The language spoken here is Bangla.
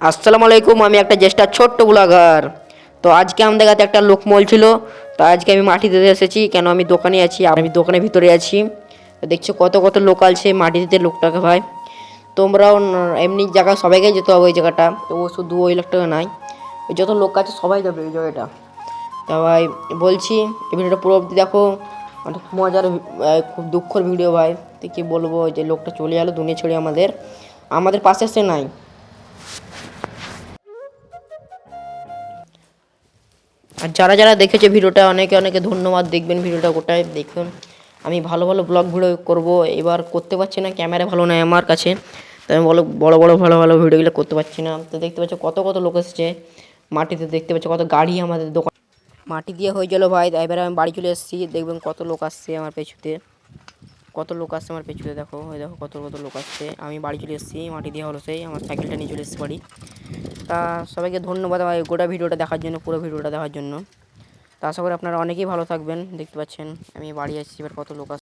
আসসালামু আলাইকুম। আমি একটা জ্যেষ্ঠা ছোট্ট ব্লগার। তো আজকে আমাদের কাছে একটা লোক ছিল। তো আজকে আমি মাটি দিতে এসেছি, কেন আমি দোকানে আছি, আমি দোকানের ভিতরে আছি। তো দেখছো কত কত লোক আছে মাটি দিতে লোকটাকে ভাই। তোমরাও এমনি জায়গা সবাইকে যেতে হবে ওই জায়গাটা, তো ও শুধু ওই লোকটাকে নাই, ওই যত লোক আছে সবাই যাবে ওই জায়গাটা। তা ভাই বলছি এই ভিডিওটা পুরো অবধি দেখো, অনেক মজার খুব দুঃখের ভিডিও ভাই। তো কী বলবো, যে লোকটা চলে গেলো দুনিয়া ছেড়ে, আমাদের আমাদের পাশে সে নাই। আর যারা যারা দেখেছে ভিডিওটা, অনেকে অনেকে ধন্যবাদ। দেখবেন ভিডিওটা গোটায় দেখুন। আমি ভালো ভালো ব্লগ ভিডিও করব, এবার করতে পারছি না, ক্যামেরা ভালো নয় আমার কাছে, তাই আমি বড় বড় ভালো ভালো ভিডিওগুলো করতে পারছি না। তো দেখতে পাচ্ছ কত কত লোক এসেছে মাটিতে, দেখতে পাচ্ছ কত গাড়ি আমাদের দোকান মাটি দিয়ে হয়ে গেল ভাই। এবারে আমি বাড়ি চলে এসেছি, দেখবেন কত লোক আসছে আমার পেছুতে, কত লোক আসছে আমার পেছনে। দেখো ওই দেখো কত কত লোক আসছে। আমি বাড়ি চলে এসেছি, মাটি দেওয়া হলো সেই, আমার সাইকেলটা নিয়ে চলে এসেছি বাড়ি। তা সবাইকে ধন্যবাদ আমার গোটা ভিডিওটা দেখার জন্য, পুরো ভিডিওটা দেখার জন্য। তা আশা করি আপনারা অনেকেই ভালো থাকবেন। দেখতে পাচ্ছেন আমি বাড়ি আসছি, এবার কত লোক